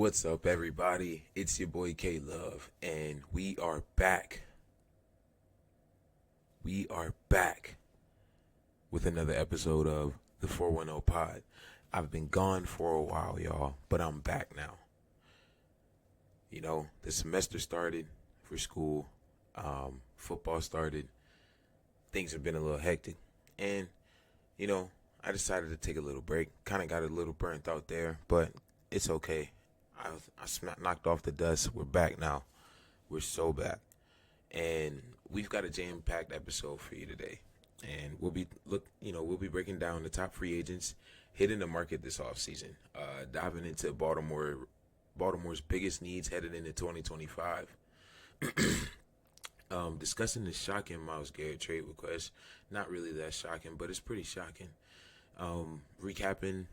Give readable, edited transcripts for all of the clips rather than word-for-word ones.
What's up, everybody? It's your boy K Love, and we are back. We are back with another episode of the 410 Pod. I've been gone for a while, y'all, but I'm back now. You know, the semester started for school, football started, things have been a little hectic, and, I decided to take a little break. Kind of got a little burnt out there, but it's okay. Knocked off the dust. We're back now. We're so back, and we've got a jam-packed episode for you today. And we'll be breaking down the top free agents hitting the market this offseason, diving into Baltimore's biggest needs headed into 2025. Discussing the shocking Myles Garrett trade request. Not really that shocking, but it's pretty shocking. Previewing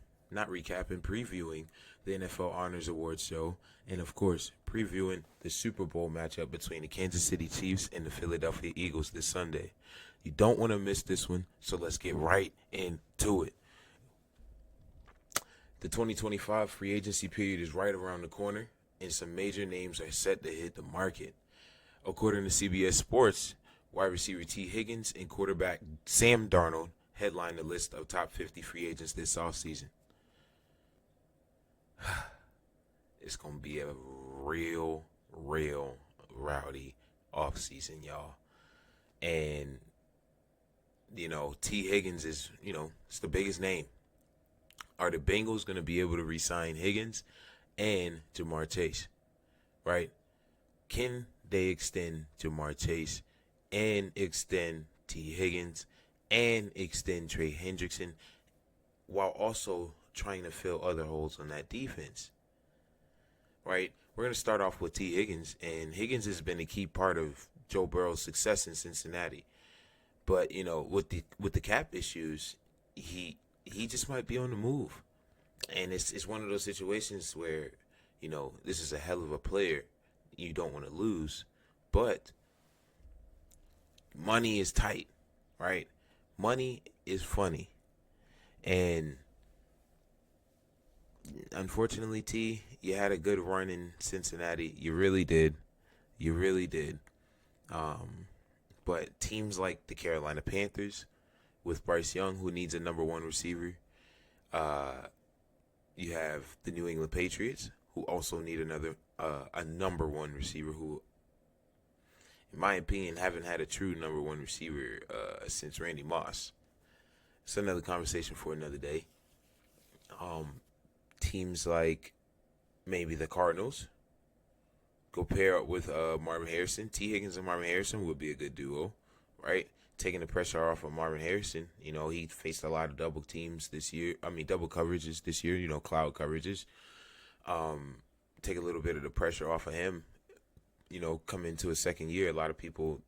the NFL Honors Awards show, and of course, previewing the Super Bowl matchup between the Kansas City Chiefs and the Philadelphia Eagles this Sunday. You don't want to miss this one, so let's get right into it. The 2025 free agency period is right around the corner, and some major names are set to hit the market. According to CBS Sports, wide receiver T. Higgins and quarterback Sam Darnold headline the list of top 50 free agents this offseason. It's going to be a real rowdy offseason, y'all. And, T. Higgins is, it's the biggest name. Are the Bengals going to be able to re-sign Higgins and Jamar Chase, right? Can they extend Jamar Chase and extend T. Higgins and extend Trey Hendrickson while also trying to fill other holes on that defense, right? We're going to start off with T. Higgins, and Higgins has been a key part of Joe Burrow's success in Cincinnati. But, with the cap issues, he just might be on the move. And it's one of those situations where, this is a hell of a player. You don't want to lose, but money is tight, right? Money is funny. And unfortunately, T, you had a good run in Cincinnati. You really did. But teams like the Carolina Panthers with Bryce Young, who needs a number one receiver. You have the New England Patriots, who also need a number one receiver who, in my opinion, haven't had a true number one receiver since Randy Moss. It's another conversation for another day. Teams like maybe the Cardinals go pair up with Marvin Harrison. T. Higgins and Marvin Harrison would be a good duo, right? Taking the pressure off of Marvin Harrison. He faced a lot of double coverages this year, cloud coverages. Take a little bit of the pressure off of him, come into his second year. A lot of people,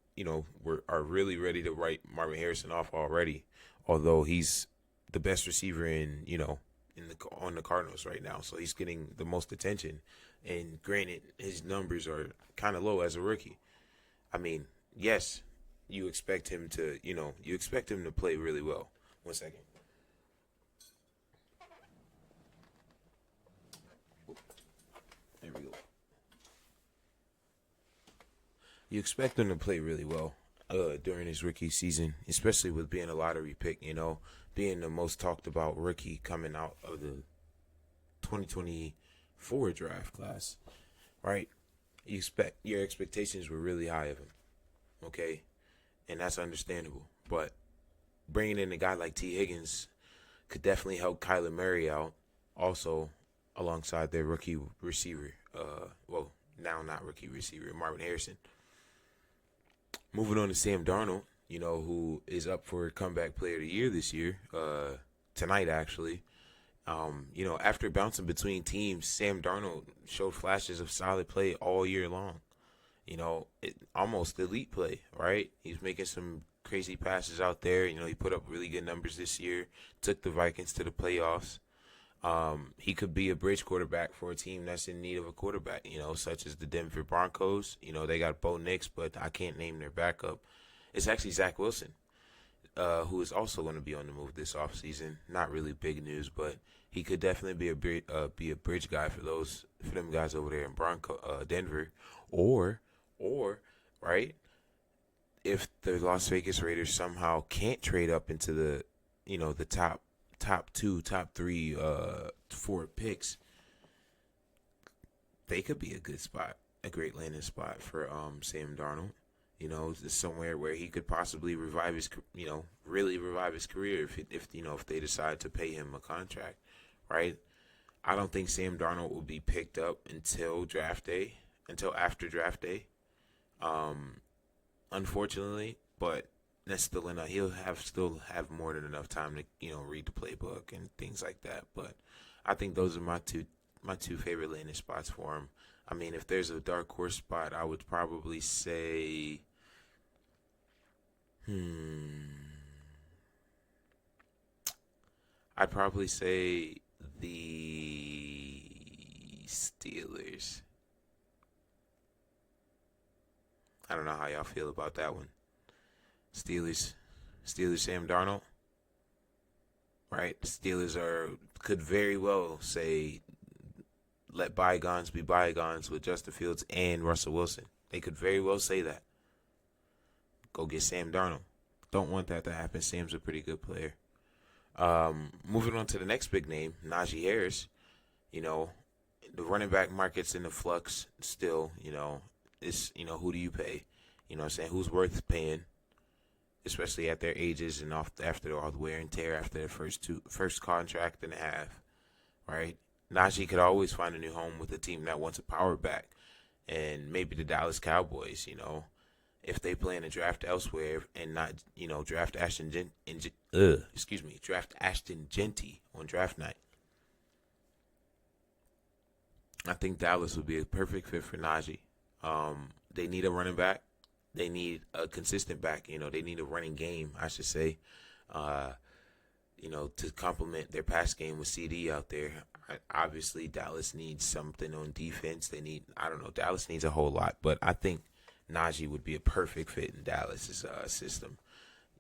are really ready to write Marvin Harrison off already, although he's the best receiver on the Cardinals right now. So he's getting the most attention. And granted, his numbers are kind of low as a rookie. I mean, yes, you expect him to play really well. 1 second. There we go. You expect him to play really well during his rookie season, especially with being a lottery pick, being the most talked about rookie coming out of the 2024 draft class, right? Your expectations were really high of him, okay? And that's understandable. But bringing in a guy like T. Higgins could definitely help Kyler Murray out, also alongside their rookie receiver, now not rookie receiver, Marvin Harrison. Moving on to Sam Darnold, who is up for comeback player of the year this year, tonight actually. After bouncing between teams, Sam Darnold showed flashes of solid play all year long. Almost elite play, right? He's making some crazy passes out there. He put up really good numbers this year, took the Vikings to the playoffs. He could be a bridge quarterback for a team that's in need of a quarterback, such as the Denver Broncos. They got Bo Nix, but I can't name their backup. It's actually Zach Wilson. who is also going to be on the move this offseason. Not really big news, but he could definitely be a bridge guy for them guys over there in Denver, or right, if the Las Vegas Raiders somehow can't trade up into the top two, top three, four picks, they could be a good spot, a great landing spot for Sam Darnold. Somewhere where he could possibly really revive his career if they decide to pay him a contract, right? I don't think Sam Darnold will be picked up until after draft day, unfortunately. But that's still enough. He'll still have more than enough time to read the playbook and things like that. But I think those are my two favorite landing spots for him. I mean, if there's a dark horse spot, I would probably say. I'd probably say the Steelers. I don't know how y'all feel about that one. Steelers, Sam Darnold. Right? The Steelers could very well say, let bygones be bygones with Justin Fields and Russell Wilson. They could very well say that. Go get Sam Darnold. Don't want that to happen. Sam's a pretty good player. Moving on to the next big name, Najee Harris. The running back market's in the flux still. It's who do you pay? What I'm saying? Who's worth paying? Especially at their ages and after all the wear and tear after their first contract and a half, right? Najee could always find a new home with a team that wants a power back, and maybe the Dallas Cowboys. If they plan to draft elsewhere and not, draft Ashton Genty on draft night. I think Dallas would be a perfect fit for Najee. They need a running back. They need a consistent back. They need a running game, I should say. To complement their pass game with CD out there. Obviously, Dallas needs something on defense. Dallas needs a whole lot, but I think Najee would be a perfect fit in Dallas's system.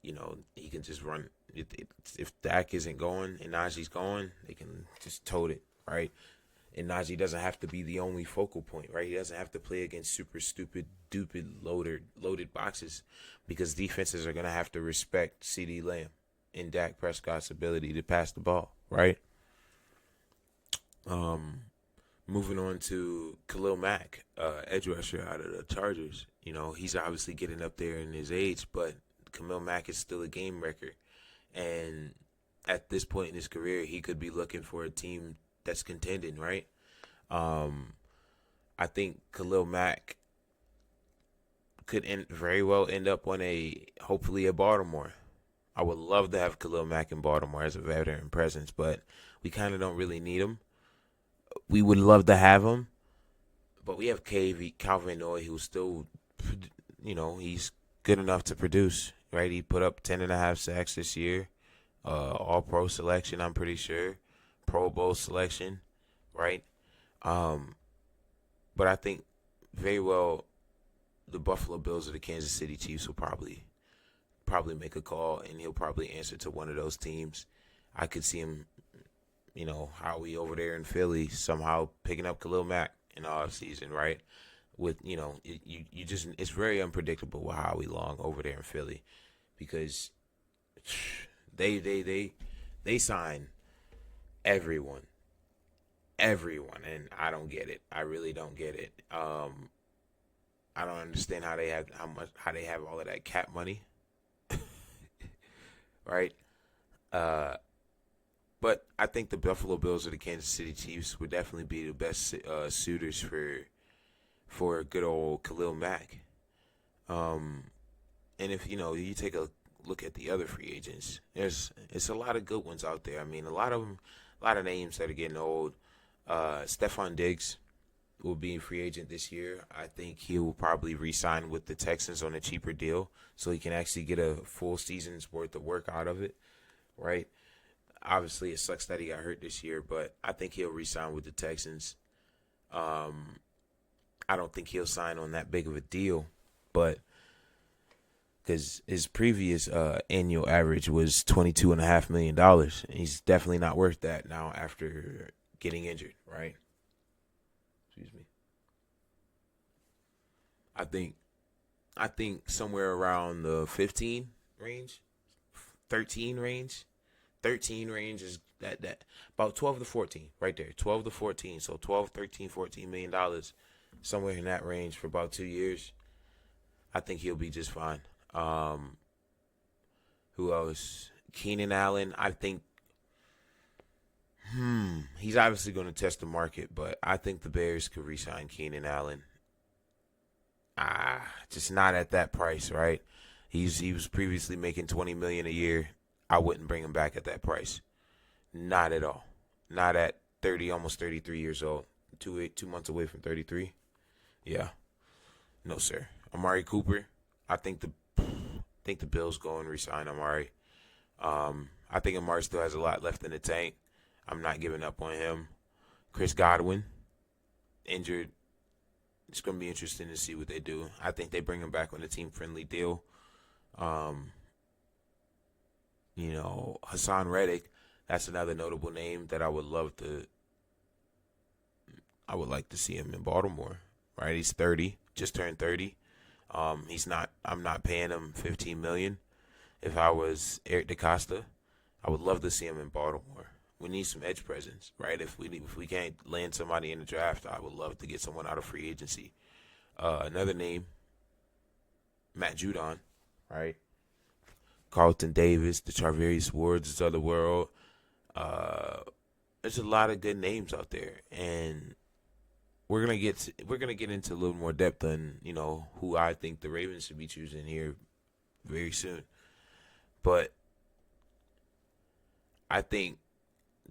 He can just run. If Dak isn't going and Najee's going, they can just tote it, right? And Najee doesn't have to be the only focal point, right? He doesn't have to play against super stupid, loaded boxes, because defenses are going to have to respect CeeDee Lamb and Dak Prescott's ability to pass the ball, right? Moving on to Khalil Mack, edge rusher out of the Chargers. He's obviously getting up there in his age, but Khalil Mack is still a game wrecker. And at this point in his career, he could be looking for a team that's contending, right? I think Khalil Mack could very well end up on hopefully a Baltimore. I would love to have Khalil Mack in Baltimore as a veteran presence, but we kind of don't really need him. We would love to have him, but we have Calvin Noy, who's still, he's good enough to produce, right? He put up 10.5 sacks this year, All-Pro selection, I'm pretty sure, Pro Bowl selection, right? But I think very well the Buffalo Bills or the Kansas City Chiefs will probably make a call, and he'll probably answer to one of those teams. I could see him, Howie over there in Philly somehow picking up Khalil Mack in the offseason, right? With, it's very unpredictable with Howie Long over there in Philly, because they sign everyone, and I don't get it. I really don't get it. I don't understand how they have all of that cap money, right? But I think the Buffalo Bills or the Kansas City Chiefs would definitely be the best suitors for good old Khalil Mack. And if you take a look at the other free agents, it's a lot of good ones out there. I mean, a lot of names that are getting old. Stephon Diggs will be a free agent this year. I think he will probably re-sign with the Texans on a cheaper deal, so he can actually get a full season's worth of work out of it, right? Obviously, it sucks that he got hurt this year, but I think he'll re-sign with the Texans. I don't think he'll sign on that big of a deal, but because his previous annual average was $22.5 million. He's definitely not worth that now after getting injured, right? Excuse me. I think somewhere around the 15 range, 13 range. 13 range is that about 12 to 14 right there. 12 to 14. So 12, 13, 14 million dollars, somewhere in that range for about 2 years. I think he'll be just fine. Who else? Keenan Allen. I think he's obviously going to test the market, but I think the Bears could re-sign Keenan Allen. Just not at that price, right? He was previously making $20 million a year. I wouldn't bring him back at that price. Not at all. Not at 30, almost 33 years old. 2 months away from 33. Yeah. No, sir. Amari Cooper. I think the Bills go and re-sign Amari. I think Amari still has a lot left in the tank. I'm not giving up on him. Chris Godwin, injured. It's going to be interesting to see what they do. I think they bring him back on a team-friendly deal. Hassan Reddick, that's another notable name that I would like to see him in Baltimore, right? He's 30, just turned 30. I'm not paying him $15 million. If I was Eric DeCosta, I would love to see him in Baltimore. We need some edge presence, right? If we can't land somebody in the draft, I would love to get someone out of free agency. Another name, Matt Judon, right? Carlton Davis, the Charvarius Wards of the world. There's a lot of good names out there, and we're gonna get into a little more depth on who I think the Ravens should be choosing here very soon. But I think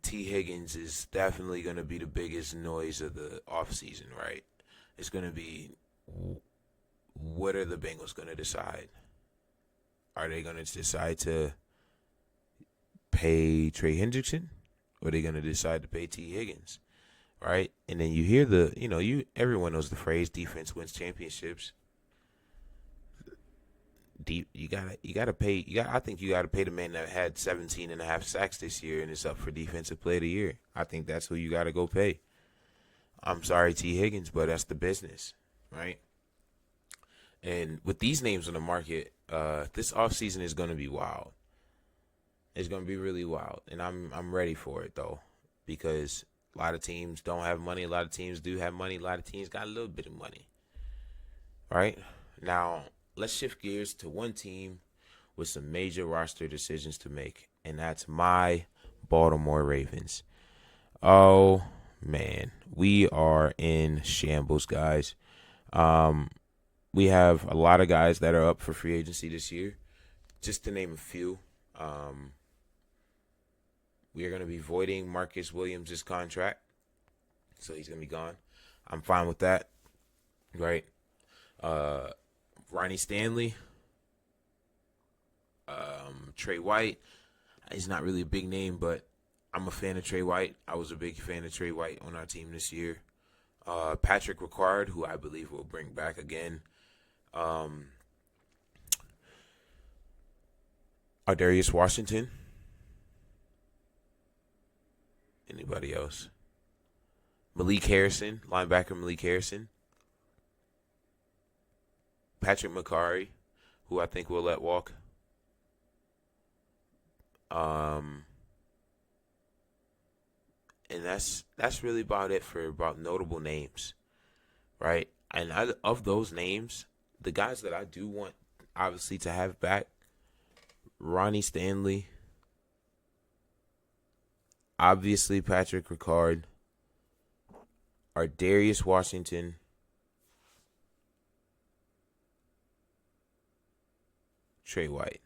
T. Higgins is definitely going to be the biggest noise of the offseason, right? It's going to be, what are the Bengals going to decide? Are they going to decide to pay Trey Hendrickson? Or are they going to decide to pay T. Higgins? Right? And then you hear everyone knows the phrase, defense wins championships. I think you gotta pay the man that had 17.5 sacks this year and is up for defensive play of the year. I think that's who you gotta go pay. I'm sorry, T. Higgins, but that's the business, right? And with these names on the market, this offseason is gonna be wild. It's gonna be really wild. And I'm ready for it though. Because a lot of teams don't have money, a lot of teams do have money, a lot of teams got a little bit of money. Right? Now let's shift gears to one team with some major roster decisions to make, and that's my Baltimore Ravens. Oh, man. We are in shambles, guys. We have a lot of guys that are up for free agency this year. Just to name a few, we are going to be voiding Marcus Williams' contract, so he's going to be gone. I'm fine with that, right? Ronnie Stanley, Trey White. He's not really a big name, but I'm a fan of Trey White. I was a big fan of Trey White on our team this year. Patrick Ricard, who I believe will bring back again. Ardarius Washington. Anybody else? Malik Harrison, linebacker Malik Harrison. Patrick McCarry, who I think we'll let walk. And that's really about it for about notable names, right? And of those names, the guys that I do want, obviously, to have back, Ronnie Stanley, obviously Patrick Ricard, Ardarius Washington, Trey White.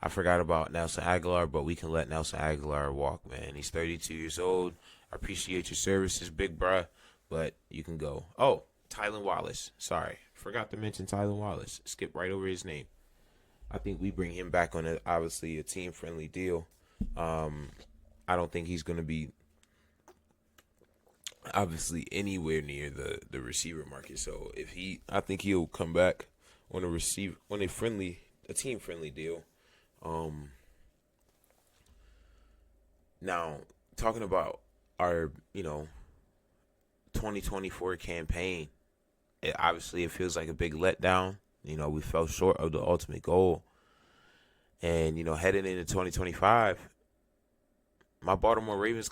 I forgot about Nelson Aguilar, but we can let Nelson Aguilar walk, man. He's 32 years old. I appreciate your services, big bruh, but you can go. Oh, Tylan Wallace. Sorry. Forgot to mention Tylan Wallace. Skip right over his name. I think we bring him back on obviously a team-friendly deal. I don't think he's going to be obviously anywhere near the receiver market. So I think he'll come back on a team friendly deal. Um, Now talking about our 2024 campaign, it feels like a big letdown. We fell short of the ultimate goal, and heading into 2025, my Baltimore Ravens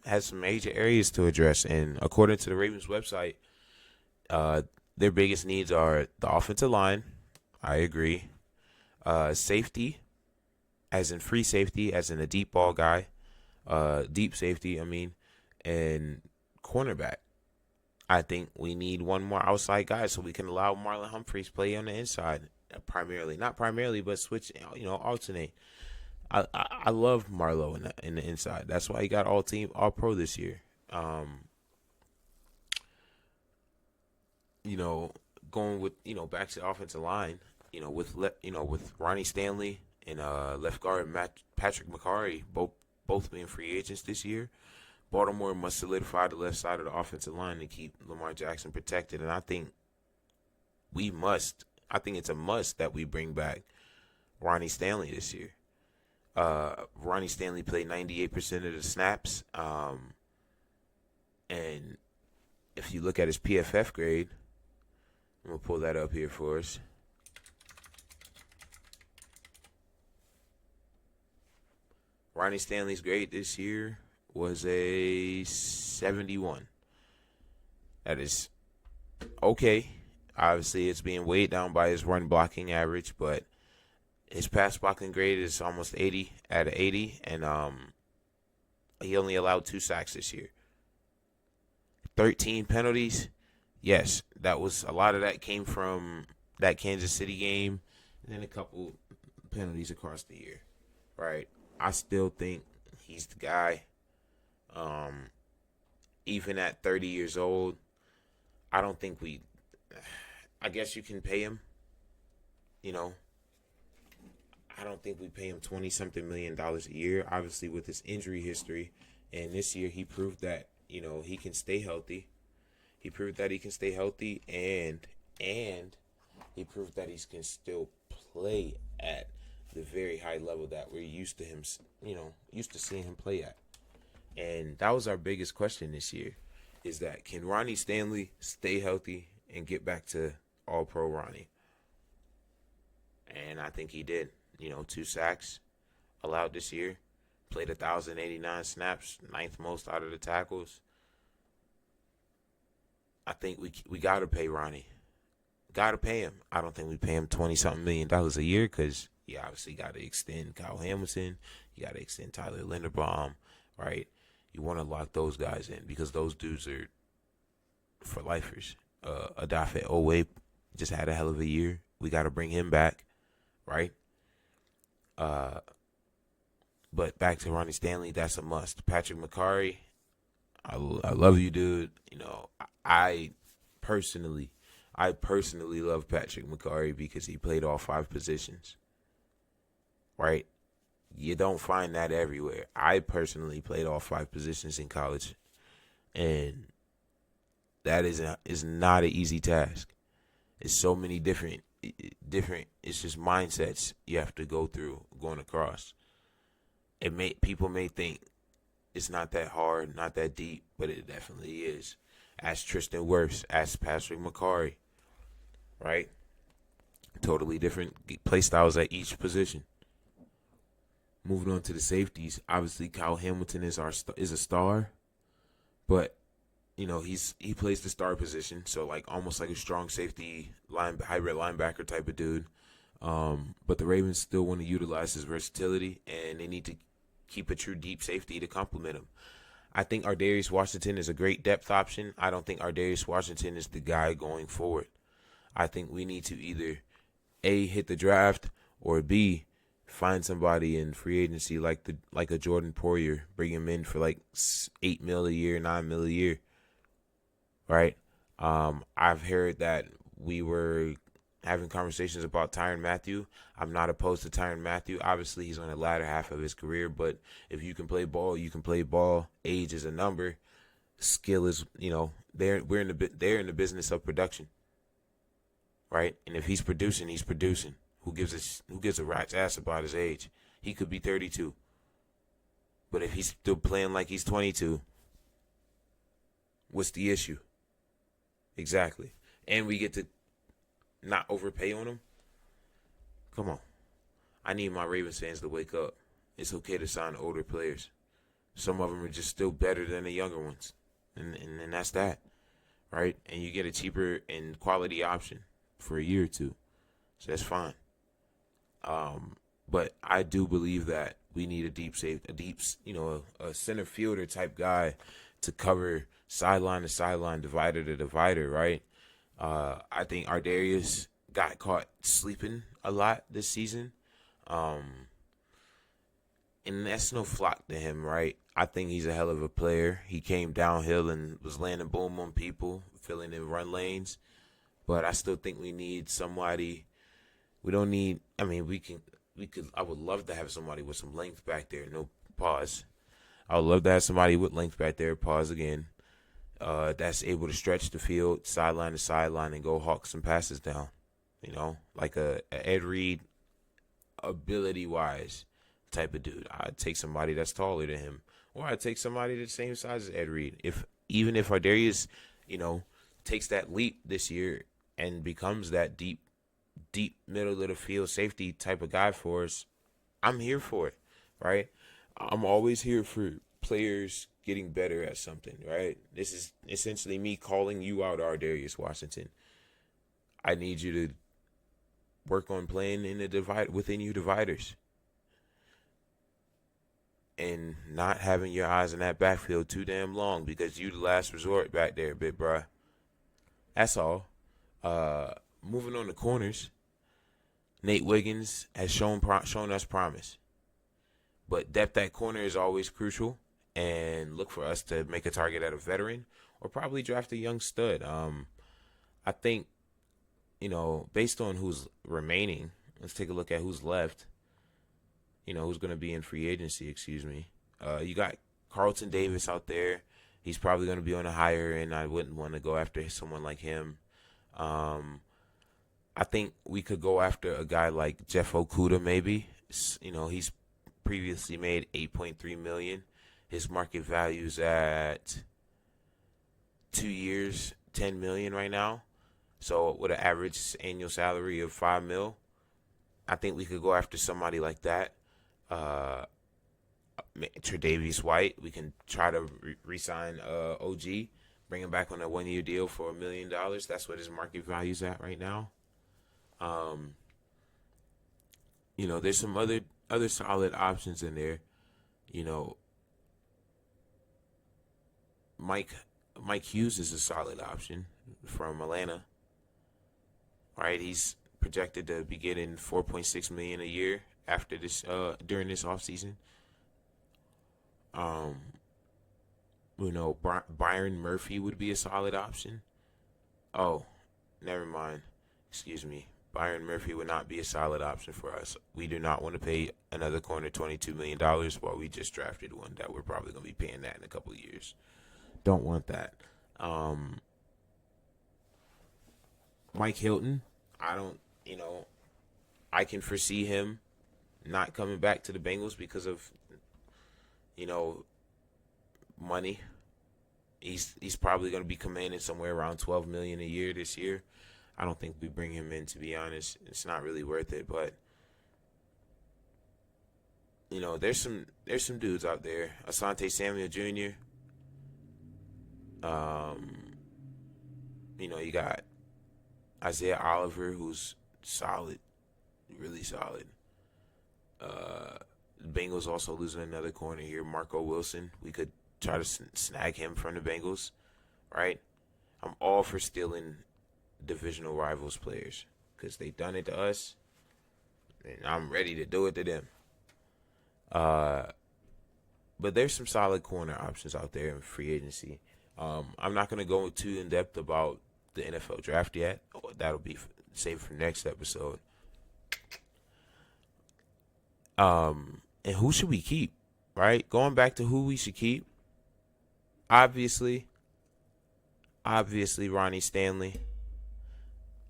has some major areas to address, and according to the Ravens website, uh, their biggest needs are the offensive line. I agree. Safety, as in free safety, as in a deep ball guy, deep safety. I mean, and cornerback. I think we need one more outside guy so we can allow Marlon Humphreys play on the inside, primarily, not primarily, but switch, alternate. I love Marlo in the inside. That's why he got all pro this year. You know, going with back to the offensive line. With Ronnie Stanley and left guard Patrick McCarry, both being free agents this year. Baltimore must solidify the left side of the offensive line to keep Lamar Jackson protected, and I think we must. I think it's a must that we bring back Ronnie Stanley this year. Ronnie Stanley played 98% of the snaps, and if you look at his PFF grade, I'm gonna pull that up here for us. Ronnie Stanley's grade this year was a 71. That is okay. Obviously, it's being weighed down by his run blocking average, but his pass blocking grade is almost 80 out of 80, and he only allowed 2 sacks this year. 13 penalties. Yes, that was a lot of that came from that Kansas City game, and then a couple penalties across the year. Right. I still think he's the guy. Even at 30 years old, I don't think I guess you can pay him. I don't think we pay him $20-something million a year. Obviously, with his injury history, and this year he proved that he can stay healthy. He proved that he can stay healthy, and he proved that he can still play at the very high level that we're used to seeing him play at. And that was our biggest question this year, is that can Ronnie Stanley stay healthy and get back to all-pro Ronnie? And I think he did. 2 sacks allowed this year. Played 1,089 snaps, 9th most out of the tackles. I think we got to pay Ronnie. Got to pay him. I don't think we pay him $20-something million a year because you obviously got to extend Kyle Hamilton. You got to extend Tyler Linderbaum, right? You want to lock those guys in because those dudes are for lifers. Adafe Owe just had a hell of a year. We got to bring him back, right? But back to Ronnie Stanley, that's a must. Patrick McCarry, I love you, dude. I personally love Patrick McCarry because he played all 5 positions, right? You don't find that everywhere. I personally played all 5 positions in college, and that is not an easy task. It's so many different. It's just mindsets you have to go through going across. People may think it's not that hard, not that deep, but it definitely is. Ask Tristan Wirfs, ask Patrick McCarry, right? Totally different play styles at each position. Moving on to the safeties, obviously Kyle Hamilton is a star, but he plays the star position, so almost like a strong safety hybrid linebacker type of dude. But the Ravens still want to utilize his versatility, and they need to keep a true deep safety to complement him. I think Ardarius Washington is a great depth option. I don't think Ardarius Washington is the guy going forward. I think we need to either A, hit the draft, or B, find somebody in free agency like a Jordan Poyer, bring him in for $8 million a year, $9 million a year. Right? I've heard that we were having conversations about Tyrann Mathieu. I'm not opposed to Tyrann Mathieu. Obviously, he's on the latter half of his career, but if you can play ball, you can play ball. Age is a number. skill is, they're in the business of production, right? And if he's producing, he's producing. Who gives a rat's ass about his age? He could be 32, but if he's still playing like he's 22, what's the issue? Exactly. And we get to not overpay on him. Come on. I need my Ravens fans to wake up. It's okay to sign older players. Some of them are just still better than the younger ones. And that's that, right? And you get a cheaper and quality option for a year or two. So that's fine. But I do believe that we need a center fielder type guy to cover sideline to sideline, divider to divider, right? I think Ardarius got caught sleeping a lot this season. And that's no flock to him, right? I think he's a hell of a player. He came downhill and was landing boom on people, filling in run lanes. But I still think we need somebody. We don't need, I would love to have somebody with some length back there. No, pause. I would love to have somebody with length back there, pause again, that's able to stretch the field sideline to sideline and go hawk some passes down. Like a Ed Reed, ability-wise type of dude. I'd take somebody that's taller than him, or I'd take somebody the same size as Ed Reed. Even if Ardarius, takes that leap this year and becomes that deep middle of the field safety type of guy for us, I'm here for it, right? I'm always here for players getting better at something, right? This is essentially me calling you out, Ardarius Washington. I need you to work on playing in the within your dividers and not having your eyes in that backfield too damn long, because you the last resort back there, big bruh. That's all. Moving on to corners, Nate Wiggins has shown us promise, but depth at corner is always crucial. And look for us to make a target at a veteran, or probably draft a young stud. I think, based on who's remaining, let's take a look at who's left. Who's going to be in free agency, excuse me. You got Carlton Davis out there. He's probably going to be on a higher end. I wouldn't want to go after someone like him. I think we could go after a guy like Jeff Okudah, maybe. He's previously made $8.3 million. His market value's at 2 years, $10 million right now. So with an average annual salary of $5 million, I think we could go after somebody like that. Tre'Davious White, we can try to re-sign OG, bring him back on a 1-year deal for $1 million. That's what his market value's at right now. There's some other solid options in there. Mike Hughes is a solid option from Atlanta. Right, he's projected to be getting $4.6 million a year after this during this offseason. Byron Murphy would be a solid option. Oh, never mind. Excuse me. Byron Murphy would not be a solid option for us. We do not want to pay another corner $22 million while we just drafted one that we're probably going to be paying that in a couple of years. Don't want that. Mike Hilton, I can foresee him not coming back to the Bengals because of, money. He's probably going to be commanding somewhere around $12 million a year this year. I don't think we bring him in, to be honest. It's not really worth it, but there's some dudes out there. Asante Samuel Jr. You got Isaiah Oliver, who's solid, really solid. The Bengals also losing another corner here, Marco Wilson. We could try to snag him from the Bengals, right? I'm all for stealing divisional rivals players because they done it to us, and I'm ready to do it to them. But there's some solid corner options out there in free agency. I'm not going to go too in depth about the NFL draft yet. That'll be saved for next episode. And who should we keep, right? Going back to who we should keep. Obviously, obviously Ronnie Stanley.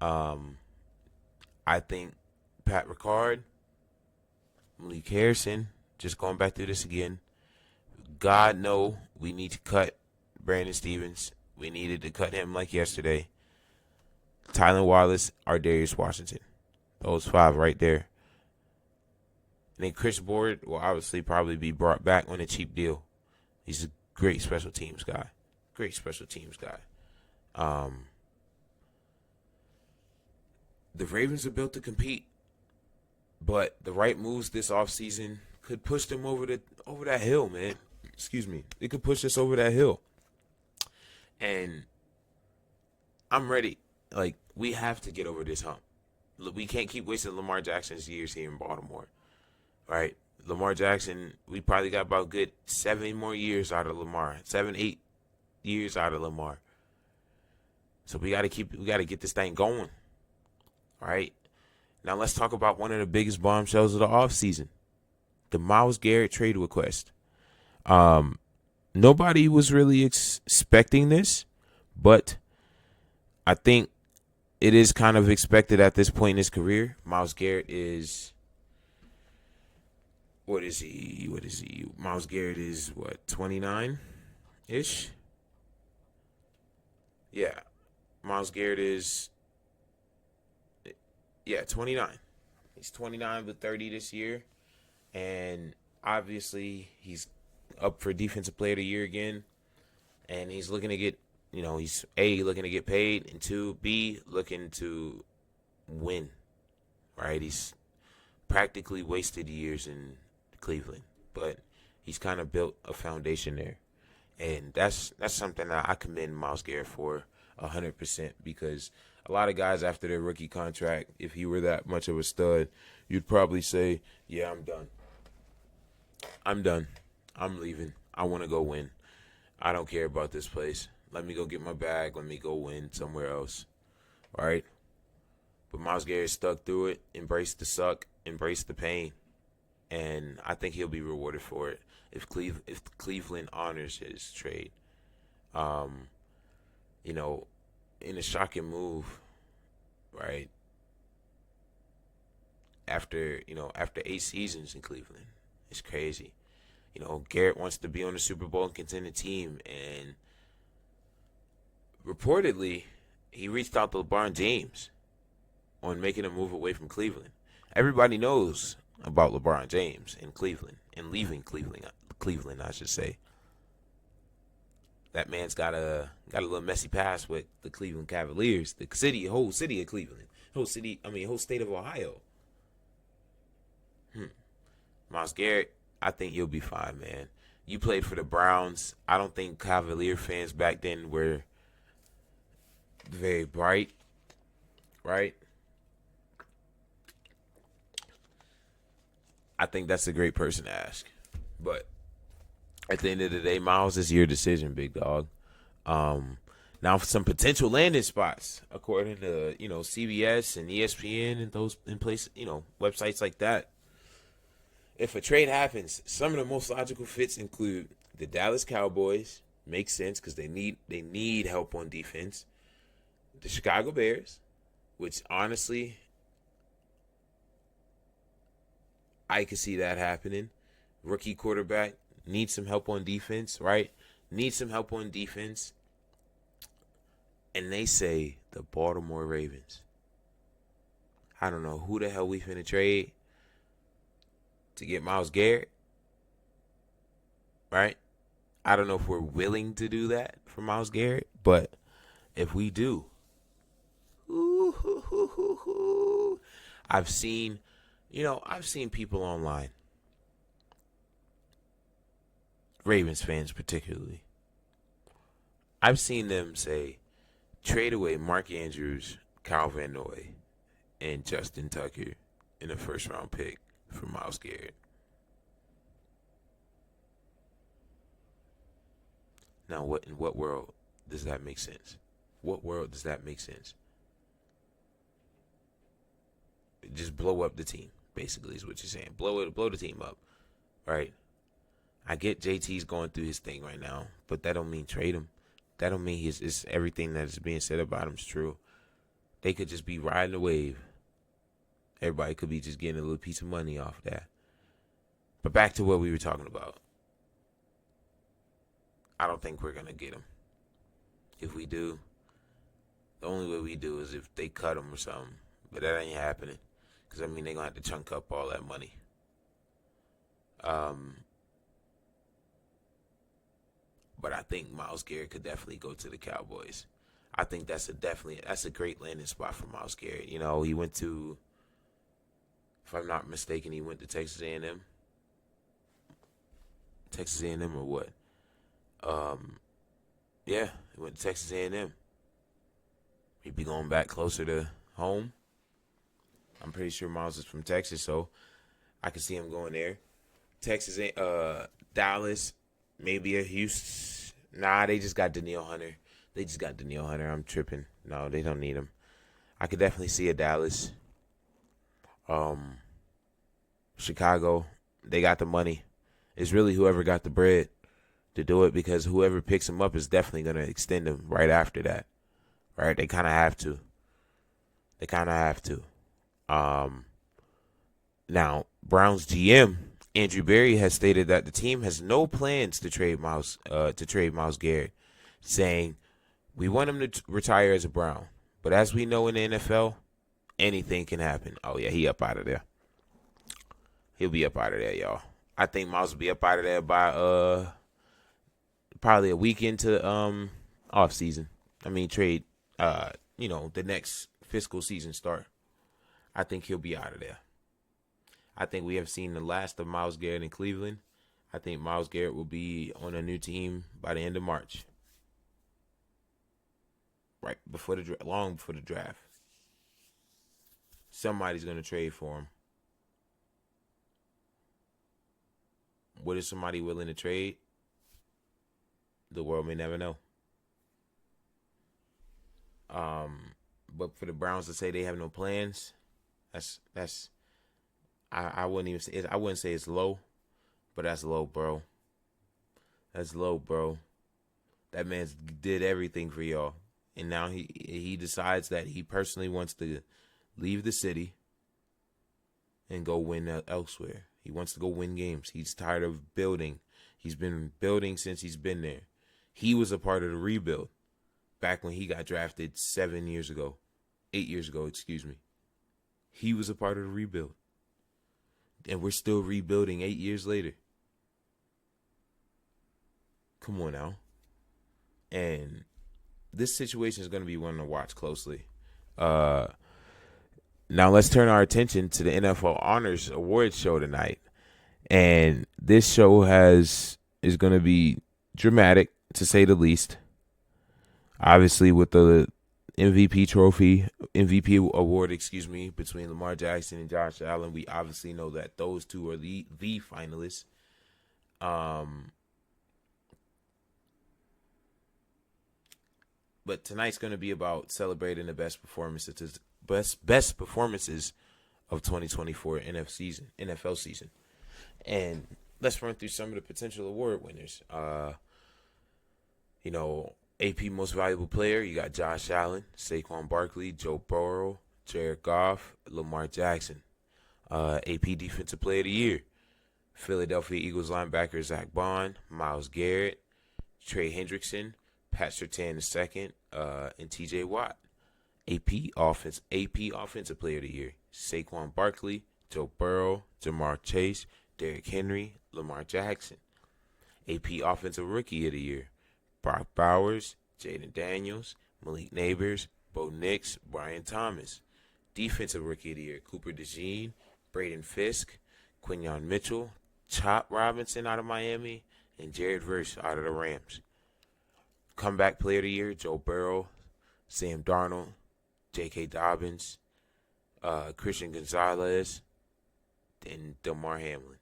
I think Pat Ricard, Malik Harrison, just going back through this again. God know we need to cut Brandon Stevens. We needed to cut him like yesterday. Tylan Wallace, Ardarius Washington. Those 5 right there. And then Chris Board will obviously probably be brought back on a cheap deal. He's a great special teams guy. The Ravens are built to compete, but the right moves this offseason could push them over that hill, man. Excuse me. It could push us over that hill. And I'm ready. Like, we have to get over this hump. We can't keep wasting Lamar Jackson's years here in Baltimore. Right? Lamar Jackson, we probably got about good 7 more years out of Lamar. 7, 8 years out of Lamar. So we gotta get this thing going. All right. Now let's talk about one of the biggest bombshells of the offseason. The Myles Garrett trade request. Nobody was really expecting this, but I think it is kind of expected at this point in his career. Myles Garrett is, what is he? Myles Garrett is, 29-ish? Yeah. Myles Garrett is, 29. He's 29 with 30 this year. And obviously he's up for Defensive Player of the Year again. And he's looking to get, he's A, looking to get paid, and 2, B, looking to win. Right? He's practically wasted years in Cleveland, but he's kind of built a foundation there. And that's something that I commend Myles Garrett for 100%, because a lot of guys after their rookie contract, if he were that much of a stud, you'd probably say, yeah, I'm done. I'm leaving. I want to go win. I don't care about this place. Let me go get my bag. Let me go win somewhere else. All right? But Myles Garrett stuck through it, embraced the suck, embraced the pain. And I think he'll be rewarded for it if Cleveland honors his trade. In a shocking move, right? After 8 seasons in Cleveland, it's crazy. Garrett wants to be on the Super Bowl and contending team, and reportedly, he reached out to LeBron James on making a move away from Cleveland. Everybody knows about LeBron James in Cleveland and leaving Cleveland, I should say. That man's got a little messy past with the Cleveland Cavaliers, the whole city of Cleveland, whole state of Ohio. Myles Garrett, I think you'll be fine, man. You played for the Browns. I don't think Cavalier fans back then were very bright, right? I think that's a great person to ask. But at the end of the day, Myles, is your decision, big dog. Now for some potential landing spots, according to CBS and ESPN and those websites like that. If a trade happens, some of the most logical fits include the Dallas Cowboys. Makes sense because they need help on defense. The Chicago Bears, which honestly, I could see that happening. Rookie quarterback, needs some help on defense, right? Needs some help on defense. And they say the Baltimore Ravens. I don't know who the hell we finna trade to get Myles Garrett, right? I don't know if we're willing to do that for Myles Garrett, but if we do, I've seen people online, Ravens fans particularly, I've seen them say, trade away Mark Andrews, Kyle Van Noy, and Justin Tucker in a first-round pick for Myles Garrett. Now, in what world does that make sense? What world does that make sense? Just blow up the team, basically, is what you're saying. Blow the team up, right? I get JT's going through his thing right now, but that don't mean trade him. That don't mean it's everything that is being said about him is true. They could just be riding the wave. Everybody could be just getting a little piece of money off that. But back to what we were talking about. I don't think we're going to get him. If we do, the only way we do is if they cut him or something. But that ain't happening. Because, I mean, they're going to have to chunk up all that money. But I think Myles Garrett could definitely go to the Cowboys. I think that's a great landing spot for Myles Garrett. You know, he went to, if I'm not mistaken, he went to Texas A&M. Texas A&M or what? Yeah, he went to Texas A&M. He'd be going back closer to home. I'm pretty sure Myles is from Texas, so I can see him going there. Texas, Dallas, maybe a Houston. Nah, they just got Danielle Hunter. I'm tripping. No, they don't need him. I could definitely see a Dallas. Chicago, they got the money. It's really whoever got the bread to do it, because whoever picks him up is definitely going to extend him right after that. Right? They kind of have to. Now, Browns GM Andrew Berry has stated that the team has no plans to trade Myles Garrett, saying, "We want him to retire as a Brown, but as we know in the NFL, anything can happen." Oh yeah, he up out of there. He'll be up out of there, y'all. I think Myles will be up out of there by probably a week into off season. I mean trade. The next fiscal season start. I think he'll be out of there. I think we have seen the last of Myles Garrett in Cleveland. I think Myles Garrett will be on a new team by the end of March. Right before long before the draft. Somebody's going to trade for him. What is somebody willing to trade? The world may never know. But for the Browns to say they have no plans, that's I wouldn't even say I wouldn't say it's low, but that's low, bro. That's low, bro. That man did everything for y'all, and now he decides that he personally wants to leave the city and go win elsewhere. He wants to go win games. He's tired of building. He's been building since he's been there. He was a part of the rebuild back when he got drafted 8 years ago, excuse me. He was a part of the rebuild. And we're still rebuilding 8 years later. Come on now. And this situation is going to be one to watch closely. Now let's turn our attention to the NFL Honors Awards show tonight. And this show is going to be dramatic, to say the least. Obviously, with the MVP award, between Lamar Jackson and Josh Allen, we obviously know that those two are the finalists. But tonight's going to be about celebrating the best performances of 2024 NFL season. And let's run through some of the potential award winners. AP Most Valuable Player, you got Josh Allen, Saquon Barkley, Joe Burrow, Jared Goff, Lamar Jackson. AP Defensive Player of the Year, Philadelphia Eagles linebacker Zach Bond, Myles Garrett, Trey Hendrickson, Pat Surtain II, and TJ Watt. AP Offensive Player of the Year, Saquon Barkley, Joe Burrow, Jamar Chase, Derrick Henry, Lamar Jackson. AP Offensive Rookie of the Year, Brock Bowers, Jaden Daniels, Malik Neighbors, Bo Nix, Brian Thomas. Defensive Rookie of the Year, Cooper DeJean, Braden Fisk, Quinyon Mitchell, Chop Robinson out of Miami, and Jared Verse out of the Rams. Comeback Player of the Year, Joe Burrow, Sam Darnold, J.K. Dobbins, Christian Gonzalez, and Damar Hamlin.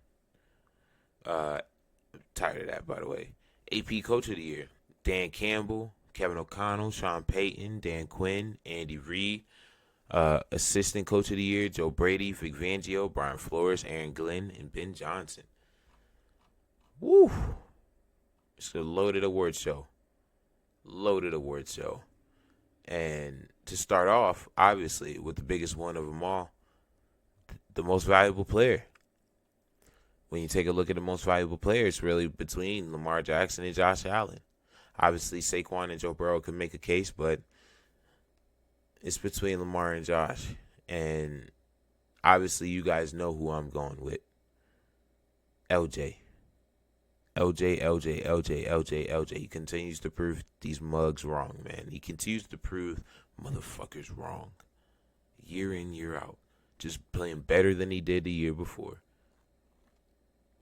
Tired of that, by the way. AP Coach of the Year, Dan Campbell, Kevin O'Connell, Sean Payton, Dan Quinn, Andy Reid. Assistant Coach of the Year, Joe Brady, Vic Fangio, Brian Flores, Aaron Glenn, and Ben Johnson. Woo! It's a loaded award show. loaded award show. And to start off, obviously, with the biggest one of them all, the most valuable player. When you take a look at the most valuable player, it's really between Lamar Jackson and Josh Allen. Obviously, Saquon and Joe Burrow could make a case, but it's between Lamar and Josh. And obviously, you guys know who I'm going with. LJ. LJ. He continues to prove these mugs wrong, man. He continues to prove motherfuckers wrong. Year in, year out. Just playing better than he did the year before.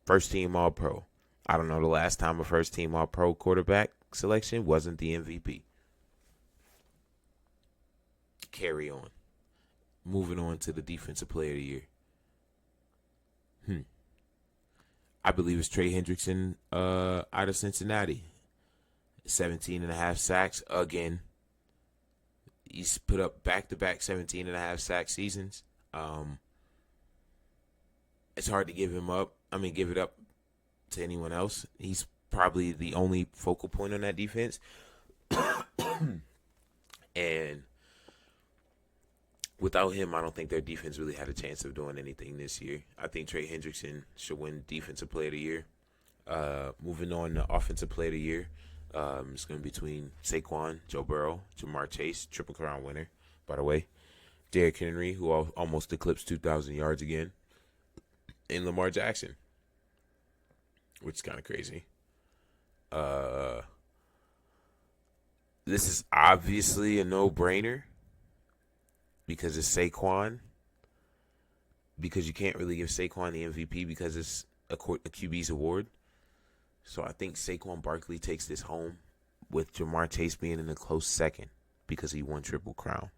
First team All-Pro. I don't know the last time a first team All-Pro quarterback selection wasn't the MVP. Carry on. Moving on to the Defensive Player of the Year. I believe it's Trey Hendrickson out of Cincinnati. 17.5 sacks again. He's put up back-to-back 17.5 sack seasons. It's hard to give it up to anyone else. He's probably the only focal point on that defense. And without him, I don't think their defense really had a chance of doing anything this year. I think Trey Hendrickson should win Defensive Player of the Year. Moving on to Offensive Player of the Year, it's going to be between Saquon, Joe Burrow, Jamar Chase, Triple Crown winner, by the way, Derrick Henry, who almost eclipsed 2,000 yards again, and Lamar Jackson, which is kind of crazy. This is obviously a no-brainer because it's Saquon. Because you can't really give Saquon the MVP because it's a QB's award. So I think Saquon Barkley takes this home with Jamar Chase being in a close second because he won Triple Crown.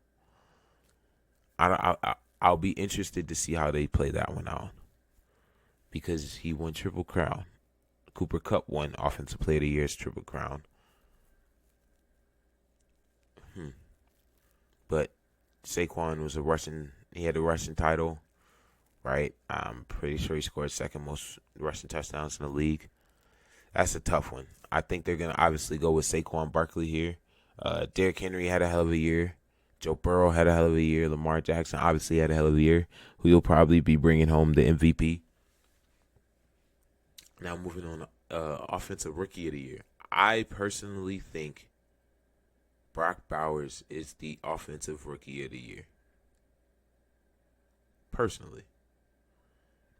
I'll be interested to see how they play that one out because he won Triple Crown. Cooper Kupp won Offensive Player of the Year's Triple Crown. But Saquon was he had a rushing title, right? I'm pretty sure he scored second most rushing touchdowns in the league. That's a tough one. I think they're going to obviously go with Saquon Barkley here. Derrick Henry had a hell of a year. Joe Burrow had a hell of a year. Lamar Jackson obviously had a hell of a year, who will probably be bringing home the MVP. Now moving on to Offensive Rookie of the Year. I personally think Brock Bowers is the Offensive Rookie of the Year. Personally.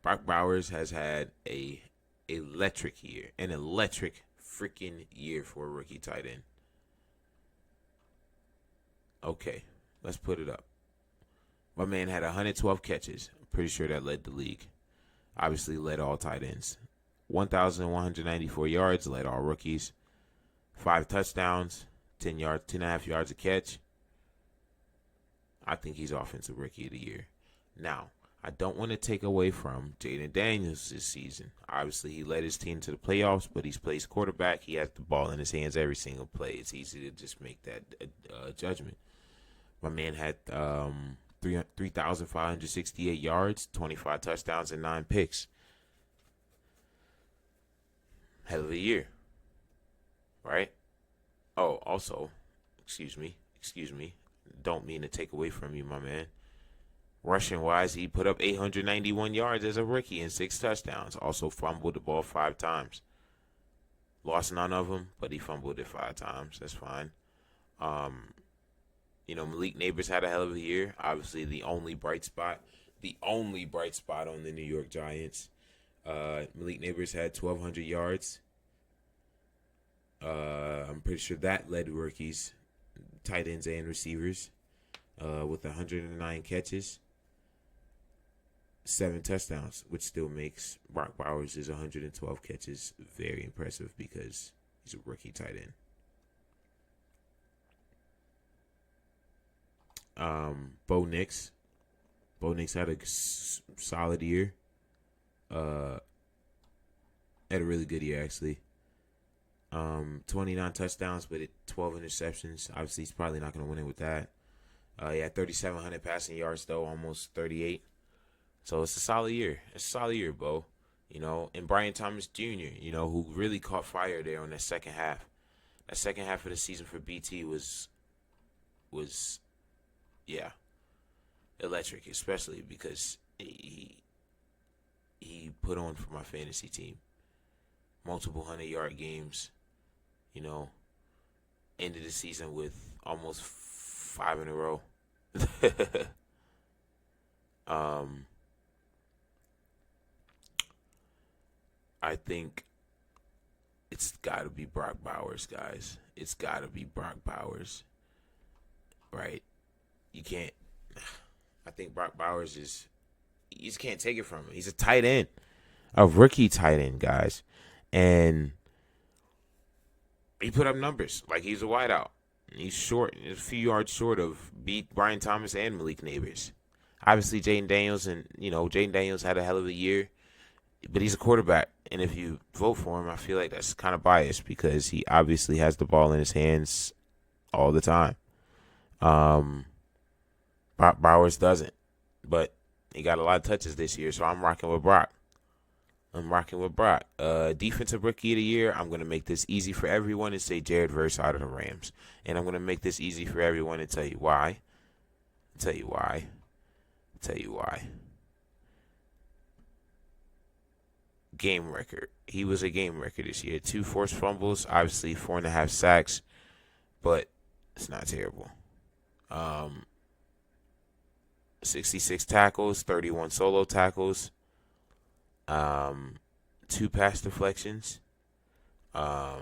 Brock Bowers has had an electric freaking year for a rookie tight end. Okay, let's put it up. My man had 112 catches. I'm pretty sure that led the league. Obviously led all tight ends. 1,194 yards, led all rookies. 5 touchdowns, 10.5 yards a catch. I think he's Offensive Rookie of the Year. Now, I don't want to take away from Jaden Daniels this season. Obviously, he led his team to the playoffs, but he's plays quarterback. He has the ball in his hands every single play. It's easy to just make that judgment. My man had 3,568 yards, 25 touchdowns, and 9 picks. Hell of a year. Right? Oh, also, excuse me. Don't mean to take away from you, my man. Rushing-wise, he put up 891 yards as a rookie and 6 touchdowns. Also fumbled the ball 5 times. Lost none of them, but he fumbled it 5 times. That's fine. Malik Neighbors had a hell of a year. Obviously, the only bright spot on the New York Giants. Malik Neighbors had 1,200 yards. I'm pretty sure that led rookies, tight ends, and receivers with 109 catches, 7 touchdowns, which still makes Brock Bowers' 112 catches very impressive because he's a rookie tight end. Bo Nix had a solid year. Had a really good year, actually. 29 touchdowns, but 12 interceptions. Obviously, he's probably not going to win it with that. He had 3,700 passing yards, though, almost 38. So it's a solid year. It's a solid year, Bo. And Brian Thomas Jr., who really caught fire there on that second half. that second half of the season for BT was yeah, electric, especially because he put on for my fantasy team. Multiple 100-yard games, you know, ended the season with almost 5 in a row. I think it's got to be Brock Bowers, guys. It's got to be Brock Bowers, right? You can't. I think Brock Bowers you just can't take it from him. He's a tight end, a rookie tight end, guys. And he put up numbers like he's a wideout. He's short, a few yards short of beat Brian Thomas and Malik Neighbors. Obviously, Jaden Daniels, and Jaden Daniels had a hell of a year, but he's a quarterback. And if you vote for him, I feel like that's kind of biased because he obviously has the ball in his hands all the time. Bowers doesn't, but he got a lot of touches this year, so I'm rocking with Brock. Defensive Rookie of the Year, I'm going to make this easy for everyone and say Jared Verse out of the Rams. And I'm going to make this easy for everyone and tell you why. Game record. He was a game record this year. 2 forced fumbles, obviously 4.5 sacks, but it's not terrible. 66 tackles, 31 solo tackles, 2 pass deflections. As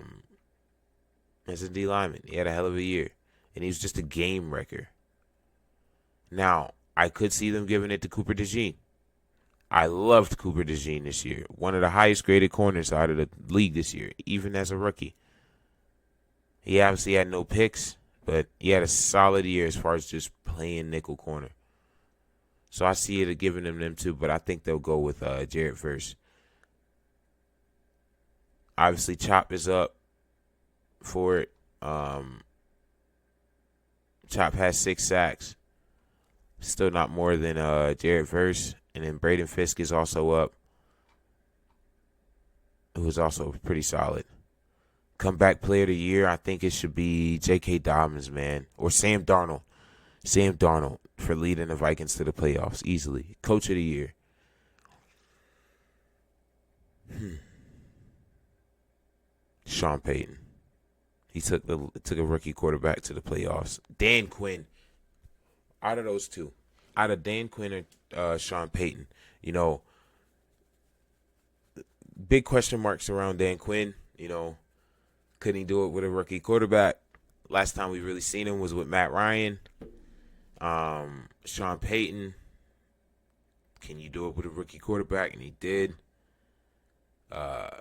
a D lineman, he had a hell of a year, and he was just a game wrecker. Now, I could see them giving it to Cooper DeJean. I loved Cooper DeJean this year. One of the highest graded corners out of the league this year, even as a rookie. He obviously had no picks, but he had a solid year as far as just playing nickel corner. So I see it giving them too, but I think they'll go with Jared Verse. Obviously, Chop is up for it. Chop has 6 sacks. Still not more than Jared Verse. And then Braden Fisk is also up, who is also pretty solid. Comeback Player of the Year, I think it should be J.K. Dobbins, man. Or Sam Darnold. Sam Darnold for leading the Vikings to the playoffs easily. Coach of the Year. Sean Payton. He took a rookie quarterback to the playoffs. Dan Quinn. Out of those two. Out of Dan Quinn or Sean Payton. Big question marks around Dan Quinn. Couldn't he do it with a rookie quarterback? Last time we really seen him was with Matt Ryan. Sean Payton. Can you do it with a rookie quarterback? And he did. And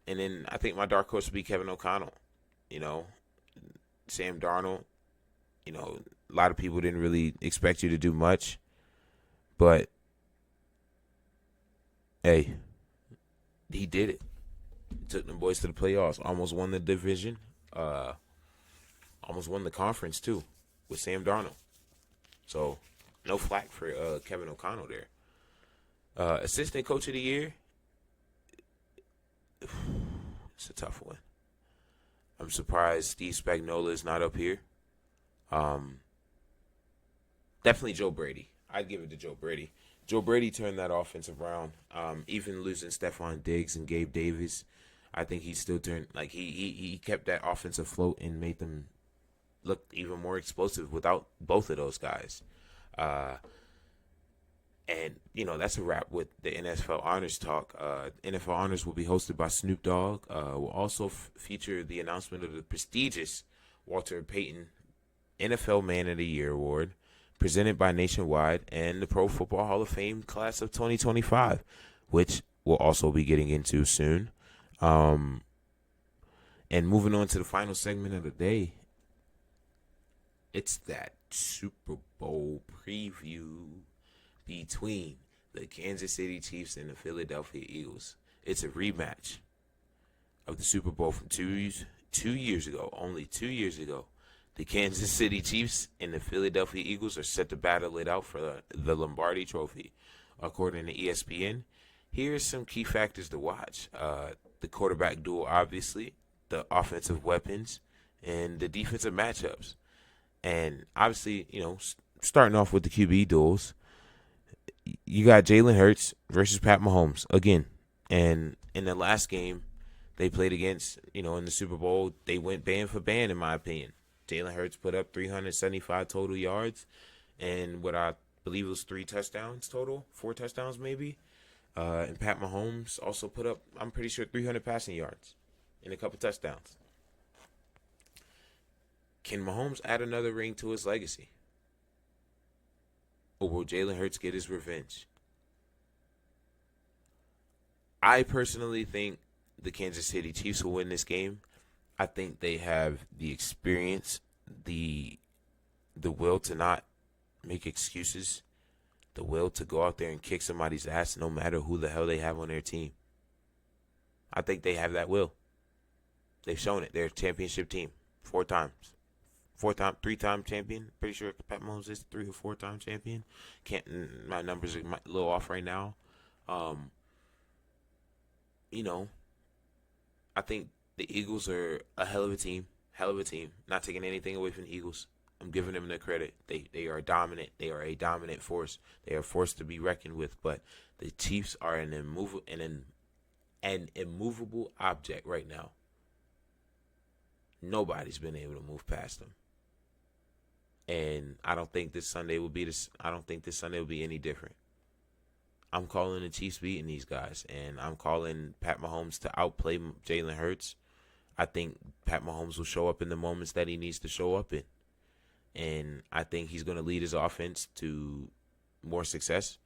then I think my dark horse would be Kevin O'Connell. Sam Darnold. A lot of people didn't really expect you to do much. But, hey, he did it. Took them boys to the playoffs. Almost won the division. Almost won the conference, too, with Sam Darnold. So, no flack for Kevin O'Connell there. Assistant Coach of the Year. It's a tough one. I'm surprised Steve Spagnuolo is not up here. Definitely Joe Brady. I'd give it to Joe Brady. Joe Brady turned that offense around. Even losing Stephon Diggs and Gabe Davis, I think he still turned, he kept that offense afloat and made them look even more explosive without both of those guys. And, that's a wrap with the NFL Honors Talk. NFL Honors will be hosted by Snoop Dogg. Will also feature the announcement of the prestigious Walter Payton NFL Man of the Year Award, presented by Nationwide, and the Pro Football Hall of Fame class of 2025, which we'll also be getting into soon. And moving on to the final segment of the day, it's that Super Bowl preview between the Kansas City Chiefs and the Philadelphia Eagles. It's a rematch of the Super Bowl from 2 years ago, only 2 years ago. The Kansas City Chiefs and the Philadelphia Eagles are set to battle it out for the Lombardi Trophy. According to ESPN, here's some key factors to watch. The quarterback duel, obviously. the offensive weapons and the defensive matchups. And obviously, starting off with the QB duels, you got Jalen Hurts versus Pat Mahomes again. And in the last game they played against, in the Super Bowl, they went band for band, in my opinion. Jalen Hurts put up 375 total yards and what I believe it was 3 touchdowns total, 4 touchdowns maybe. And Pat Mahomes also put up, I'm pretty sure, 300 passing yards and a couple touchdowns. Can Mahomes add another ring to his legacy? Or will Jalen Hurts get his revenge? I personally think the Kansas City Chiefs will win this game. I think they have the experience, the will to not make excuses, the will to go out there and kick somebody's ass no matter who the hell they have on their team. I think they have that will. They've shown it. They're a championship team 4 times. 3-time champion. Pretty sure Pat Mahomes is 3 or 4-time champion. My numbers are a little off right now. I think the Eagles are a hell of a team. Not taking anything away from the Eagles. I'm giving them their credit. They are dominant. They are a dominant force. They are a force to be reckoned with. But the Chiefs are an immovable object right now. Nobody's been able to move past them. And I don't think this Sunday will be any different. I'm calling the Chiefs beating these guys, and I'm calling Pat Mahomes to outplay Jalen Hurts. I think Pat Mahomes will show up in the moments that he needs to show up in. And I think he's going to lead his offense to more success.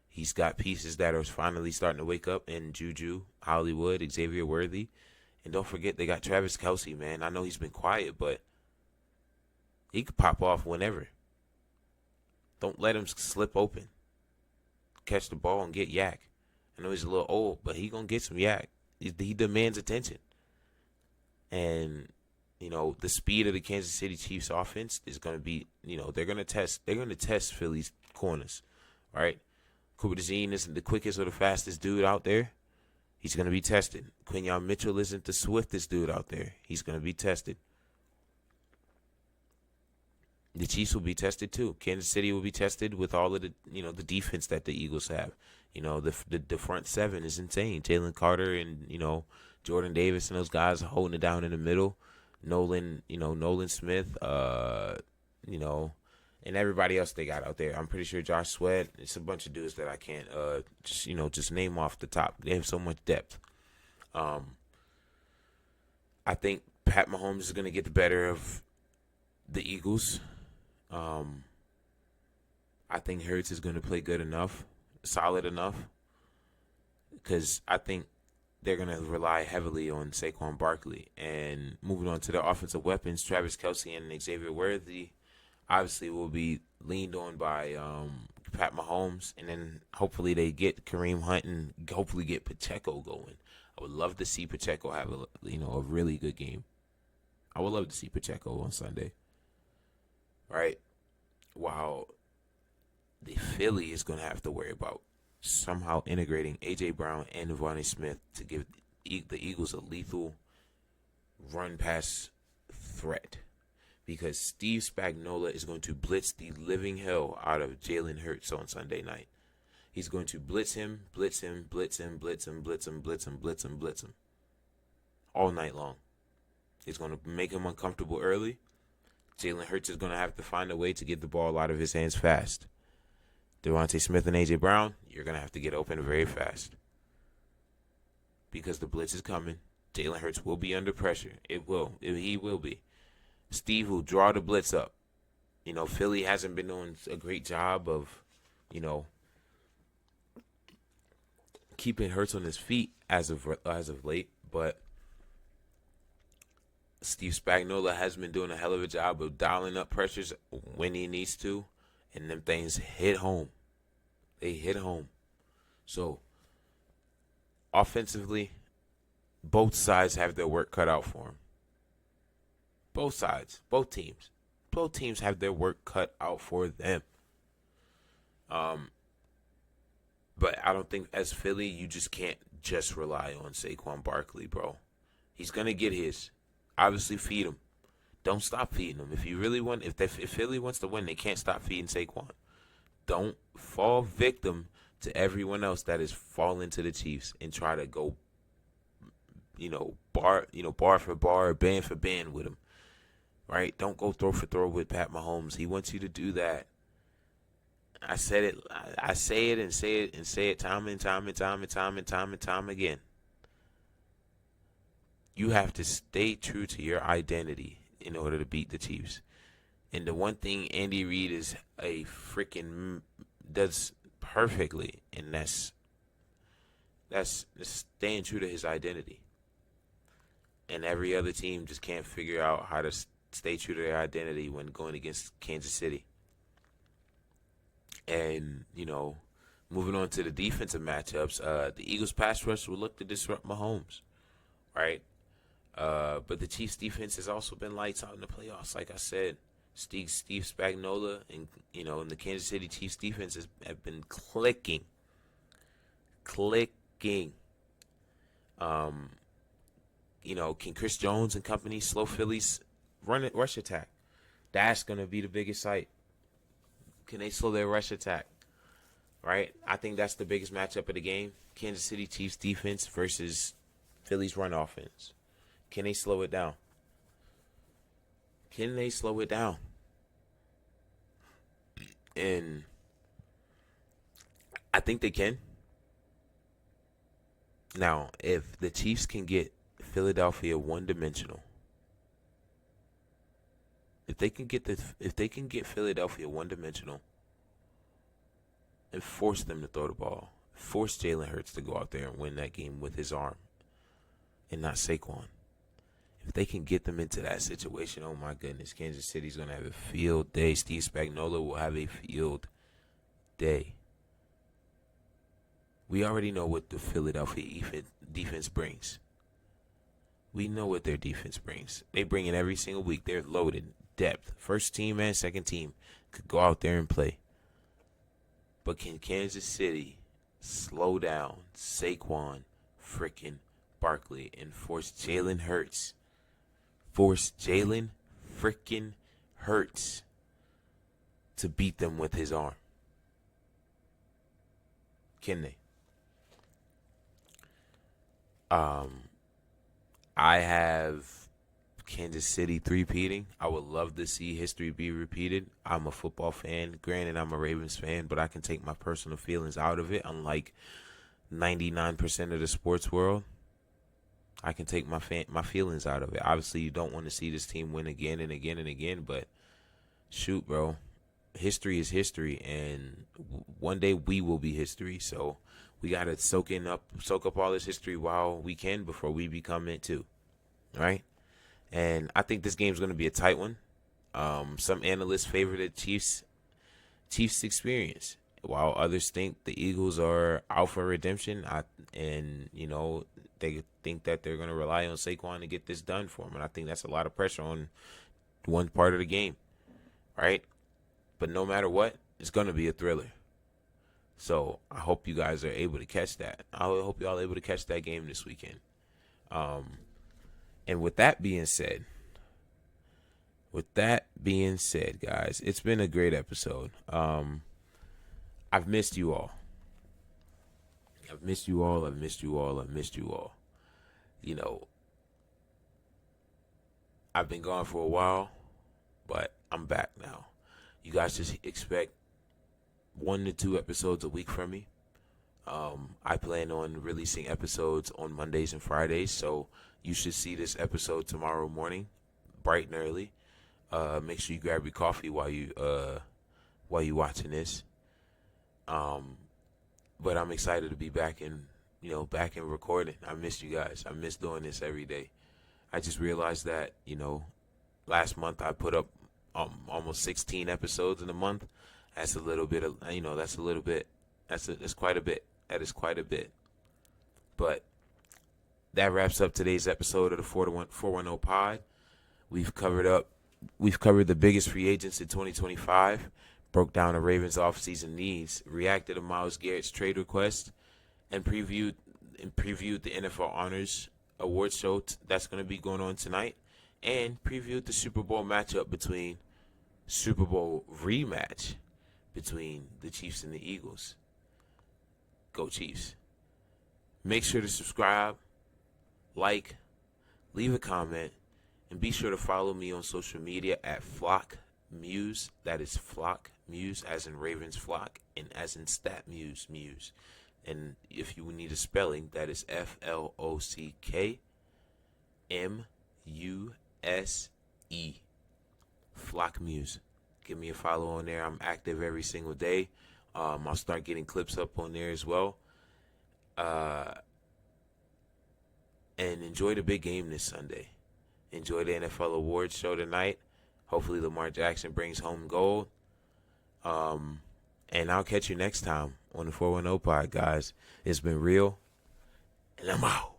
He's got pieces that are finally starting to wake up in Juju, Hollywood, Xavier Worthy. And don't forget, they got Travis Kelce, man. I know he's been quiet, but he could pop off whenever. Don't let him slip open. Catch the ball and get yak. I know he's a little old, but he going to get some yak. He demands attention. And, the speed of the Kansas City Chiefs offense is going to be, they're going to test Philly's corners. All right? Cooper DeJean isn't the quickest or the fastest dude out there. He's going to be tested. Quinyon Mitchell isn't the swiftest dude out there. He's going to be tested. The Chiefs will be tested too. Kansas City will be tested with all of the, the defense that the Eagles have. The front 7 is insane. Jalen Carter and, Jordan Davis and those guys are holding it down in the middle. Nolan Smith, and everybody else they got out there. I'm pretty sure Josh Sweat. It's a bunch of dudes that I can't just name off the top. They have so much depth. I think Pat Mahomes is going to get the better of the Eagles. I think Hurts is going to play good enough, solid enough, because I think they're going to rely heavily on Saquon Barkley. And moving on to the offensive weapons, Travis Kelce and Xavier Worthy obviously will be leaned on by Pat Mahomes, and then hopefully they get Kareem Hunt and hopefully get Pacheco going. I would love to see Pacheco have a really good game. I would love to see Pacheco on Sunday. Right? While the Philly is going to have to worry about somehow integrating A.J. Brown and Devontae Smith to give the Eagles a lethal run-pass threat. Because Steve Spagnuolo is going to blitz the living hell out of Jalen Hurts on Sunday night. He's going to blitz him all night long. He's going to make him uncomfortable early. Jalen Hurts is going to have to find a way to get the ball out of his hands fast. Devontae Smith and A.J. Brown, you're going to have to get open very fast. Because the blitz is coming. Jalen Hurts will be under pressure. He will be. Steve will draw the blitz up. Philly hasn't been doing a great job of, keeping Hurts on his feet as of late, but Steve Spagnuolo has been doing a hell of a job of dialing up pressures when he needs to, and them things hit home. They hit home. So, offensively, both sides have their work cut out for them. Both sides, both teams have their work cut out for them. But I don't think as Philly, you just can't just rely on Saquon Barkley, bro. He's gonna get his. Obviously, feed him. Don't stop feeding him. If you really want, if Philly wants to win, they can't stop feeding Saquon. Don't fall victim to everyone else that is falling to the Chiefs and try to go, bar for bar, band for band with him. Right? Don't go throw for throw with Pat Mahomes. He wants you to do that. I said it. I say it and say it and say it time and time and time and time and time and time again. You have to stay true to your identity in order to beat the Chiefs. And the one thing Andy Reid is a freaking does perfectly, and that's staying true to his identity. And every other team just can't figure out how to stay true to their identity when going against Kansas City. And, moving on to the defensive matchups, the Eagles pass rush will look to disrupt Mahomes, right? But the Chiefs defense has also been lights out in the playoffs. Like I said, Steve Spagnuolo and the Kansas City Chiefs defense have been clicking. Can Chris Jones and company slow Philly's rush attack? That's gonna be the biggest sight. Can they slow their rush attack? Right? I think that's the biggest matchup of the game. Kansas City Chiefs defense versus Philly's run offense. Can they slow it down? And I think they can. Now, if the Chiefs can get Philadelphia one-dimensional, if they can get Philadelphia one-dimensional and force them to throw the ball, force Jalen Hurts to go out there and win that game with his arm and not Saquon. If they can get them into that situation, oh my goodness, Kansas City's going to have a field day. Steve Spagnuolo will have a field day. We already know what the Philadelphia defense brings. We know what their defense brings. They bring it every single week. They're loaded. Depth. First team and second team could go out there and play. But can Kansas City slow down Saquon freaking Barkley and force Jalen Hurts? Force Jalen freaking Hurts to beat them with his arm. Can they? I have Kansas City three-peating. I would love to see history be repeated. I'm a football fan. Granted, I'm a Ravens fan, but I can take my personal feelings out of it. Unlike 99% of the sports world, I can take my feelings out of it. Obviously, you don't want to see this team win again and again and again, but shoot, bro. History is history, and one day we will be history. So we got to soak up all this history while we can before we become it too, right? And I think this game's going to be a tight one. Some analysts favor the Chiefs experience, while others think the Eagles are out for redemption. They think that they're going to rely on Saquon to get this done for them, and I think that's a lot of pressure on one part of the game, right? But no matter what, it's going to be a thriller. So I hope you guys are able to catch that. I hope y'all are able to catch that game this weekend. And with that being said, guys, it's been a great episode. I've missed you all. I've missed you all. I've been gone for a while, but I'm back now. You guys just expect 1 to 2 episodes a week from me. I plan on releasing episodes on Mondays and Fridays, so you should see this episode tomorrow morning, bright and early. Make sure you grab your coffee while you watching this. But I'm excited to be back in recording. I miss you guys. I miss doing this every day. I just realized that, last month I put up almost 16 episodes in a month. That's a little bit of, that's quite a bit. That is quite a bit. But that wraps up today's episode of the 410 Pod. We've covered the biggest free agents in 2025, broke down the Ravens offseason needs, reacted to Myles Garrett's trade request, and previewed the NFL honors award show that's going to be going on tonight, and previewed the Super Bowl matchup Super Bowl rematch between the Chiefs and the Eagles. Go Chiefs. Make sure to subscribe, like, leave a comment, and be sure to follow me on social media at Flock Muse. That is Flock Muse, as in Ravens Flock, and as in Stat Muse. And if you need a spelling, that is FLOCKMUSE. Flock Muse. Give me a follow on there. I'm active every single day. I'll start getting clips up on there as well. And enjoy the big game this Sunday. Enjoy the NFL Awards show tonight. Hopefully Lamar Jackson brings home gold. And I'll catch you next time on the 410 Pod, guys. It's been real, and I'm out.